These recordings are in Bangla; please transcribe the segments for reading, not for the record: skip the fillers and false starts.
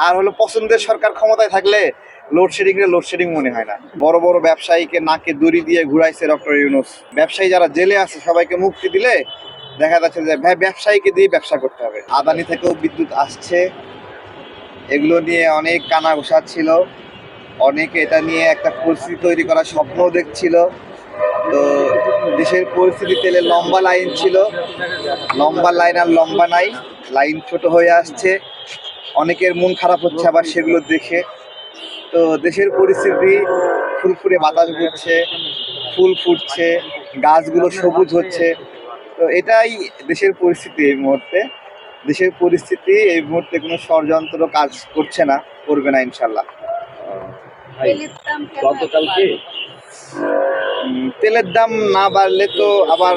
আর হলো পছন্দের সরকার ক্ষমতায় থাকলে লোডশেডিং মনে হয় না। বড় বড় ব্যবসায়ীকে নাকে দড়ি দিয়ে ঘুরাইছে ডক্টর ইউনূস। ব্যবসায়ী যারা জেলে আছে সবাইকে মুক্তি দিলে দেখা যাচ্ছে যে ব্যবসায়ীকে দিয়ে ব্যবসা করতে হবে। আদানি থেকেও বিদ্যুৎ আসছে, এগুলো নিয়ে অনেক কানা ঘোষা ছিল, অনেকে এটা নিয়ে একটা পরিস্থিতি তৈরি করার স্বপ্ন দেখছিল। তো দেশের পরিস্থিতি তেলে লম্বা লাইন ছিল, লম্বা লাইন আর লম্বা নাই, লাইন ছোট হয়ে আসছে। অনেকের মন খারাপ হচ্ছে আবার সেগুলো দেখে। তো দেশের পরিস্থিতি ফুরফুরে বাতাস ঘুরছে, ফুল ফুটছে, গাছগুলো সবুজ হচ্ছে। তো এটাই দেশের পরিস্থিতি এই মুহূর্তে। দেশের পরিস্থিতি এই মুহূর্তে কোনো ষড়যন্ত্র কাজ করছে না, করবে না ইনশাল্লাহ। গতকালকে তেলের দাম না বাড়লে তো আবার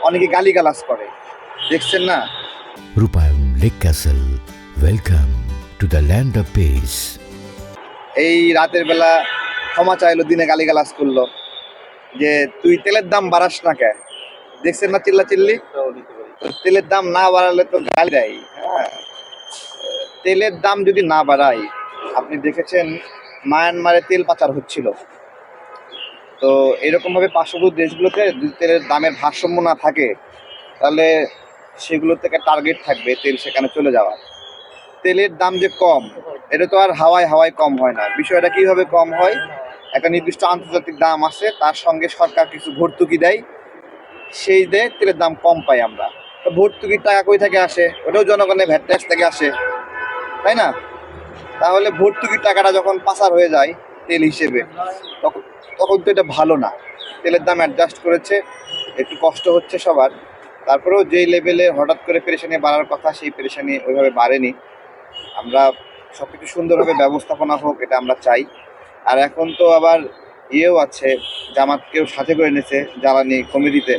অনেকে গালিগালাজ করে, দেখছেন না? রূপায়ণ lake castle, welcome to the land of piece. এই রাতের বেলা ক্ষমা চাইলো, দিনে গালিগালাজ করলো যে তুই তেলের দাম বাড়াস না কে, দেখছেন না চিল্লাচিল্লি? তেলের দাম না বাড়ালে তো গালি দেয়। হ্যাঁ, তেলের দাম যদি না বাড়াই, আপনি দেখেছেন মায়ানমারে তেল পাচার হচ্ছিল। তো এরকমভাবে পার্শ্ববর্তী দেশগুলোতে যদি তেলের দামের ভারসাম্য না থাকে তাহলে সেগুলো থেকে টার্গেট থাকবে তেল সেখানে চলে যাওয়ার। তেলের দাম যে কম, এটা তো আর হাওয়ায় হাওয়ায় কম হয় না। বিষয়টা কীভাবে কম হয়, একটা নির্দিষ্ট আন্তর্জাতিক দাম আছে, তার সঙ্গে সরকার কিছু ভর্তুকি দেয়, সেই দিয়ে তেলের দাম কম পাই আমরা। তো ভর্তুকির টাকা কই থেকে আসে? ওটাও জনগণের ভ্যাট ট্যাক্স থেকে আসে, তাই না? তাহলে ভর্তুকির টাকাটা যখন পাচার হয়ে যায় তেল হিসেবে, তখন তখন তো এটা ভালো না। তেলের দাম অ্যাডজাস্ট করেছে, একটু কষ্ট হচ্ছে সবার, তারপরেও যেই লেভেলে হঠাৎ করে পেরেশানি বাড়ার কথা সেই পেরেশানি ওইভাবে বাড়েনি। আমরা সব কিছু সুন্দরভাবে ব্যবস্থাপনা হোক, এটা আমরা চাই। আর এখন তো আবার ইয়েও আছে, জামাতকেও সাথে করে এনেছে জ্বালানি কমিটিতে।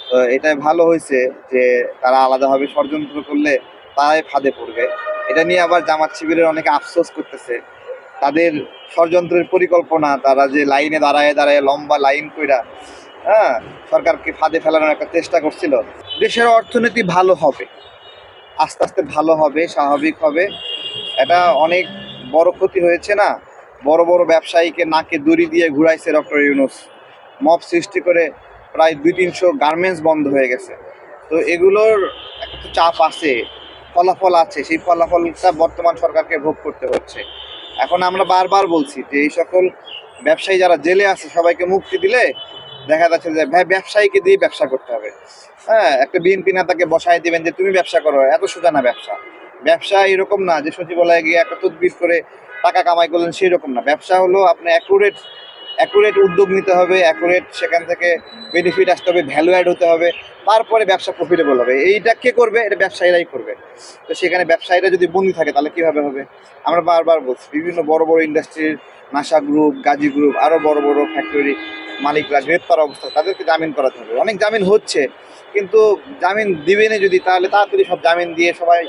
তো এটাই ভালো হয়েছে যে তারা আলাদাভাবে ষড়যন্ত্র করলে তারাই ফাঁদে পড়বে। এটা নিয়ে আবার জামাত শিবিরের অনেকে আফসোস করতেছে, তাদের ষড়যন্ত্রের পরিকল্পনা, তারা যে লাইনে দাঁড়ায় দাঁড়ায় লম্বা লাইন কইরা সরকারকে ফাঁদে ফেলানোর একটা চেষ্টা করছিল। দেশের অর্থনীতি ভালো হবে, আস্তে আস্তে ভালো হবে, স্বাভাবিক হবে। এটা অনেক বড় ক্ষতি হয়েছে না, বড় বড় ব্যবসায়ীকে নাকে দড়ি দিয়ে ঘুরাইছে ডক্টর ইউনূস। মব সৃষ্টি করে প্রায় 200-300 গার্মেন্টস বন্ধ হয়ে গেছে। তো এগুলোর একটা চাপ আছে, ফলাফল আছে, সেই ফলাফলটা বর্তমান সরকারকে ভোগ করতে হচ্ছে। এখন আমরা বারবার বলছি যে এই সকল ব্যবসায়ী যারা জেলে আছে সবাইকে মুক্তি দিলে দেখা যাচ্ছে যে ব্যবসায়ীকে দিয়ে ব্যবসা করতে হবে। হ্যাঁ, একটা বিএনপি নেতাকে বসায় দিবেন যে তুমি ব্যবসা করো, এত সোজা না ব্যবসা। ব্যবসা এরকম না যে সচিবালয়ে গিয়ে একটা তদবির করে টাকা কামাই করলেন, সেই রকম না। ব্যবসা হলো আপনি অ্যাকুরেট উদ্যোগ নিতে হবে, অ্যাকুরেট সেখান থেকে বেনিফিট আসতে হবে, ভ্যালু অ্যাড হতে হবে, তারপরে ব্যবসা প্রফিটেবল হবে। এইটা কে করবে? এটা ব্যবসায়ীরাই করবে। তো সেখানে ব্যবসায়ীরা যদি বন্দী থাকে তাহলে কীভাবে হবে? আমরা বারবার বলছি, বিভিন্ন বড় বড় ইন্ডাস্ট্রির নাসা গ্রুপ, গাজী গ্রুপ, আরও বড় বড় ফ্যাক্টরি মালিকরা গ্রেপ্তার অবস্থা, তাদেরকে জামিন করাতে হবে। অনেক জামিন হচ্ছে, কিন্তু জামিন দিবেনি যদি, তাহলে তাড়াতাড়ি সব জামিন দিয়ে সবাই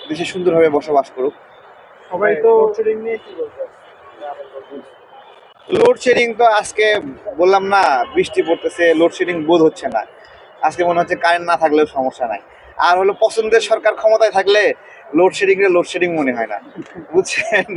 দেশে সুন্দরভাবে বসবাস করুক। সবাই তো লোডশেডিং নিয়ে কি বলছে? লোডশেডিং তো আজকে বললাম না, বৃষ্টি পড়তেছে, লোডশেডিং বোধ হচ্ছে না। আজকে মনে হচ্ছে কারেন্ট না থাকলেও সমস্যা নাই। আর হলো পছন্দের সরকার ক্ষমতায় থাকলে লোডশেডিং মনে হয় না, বুঝছেন?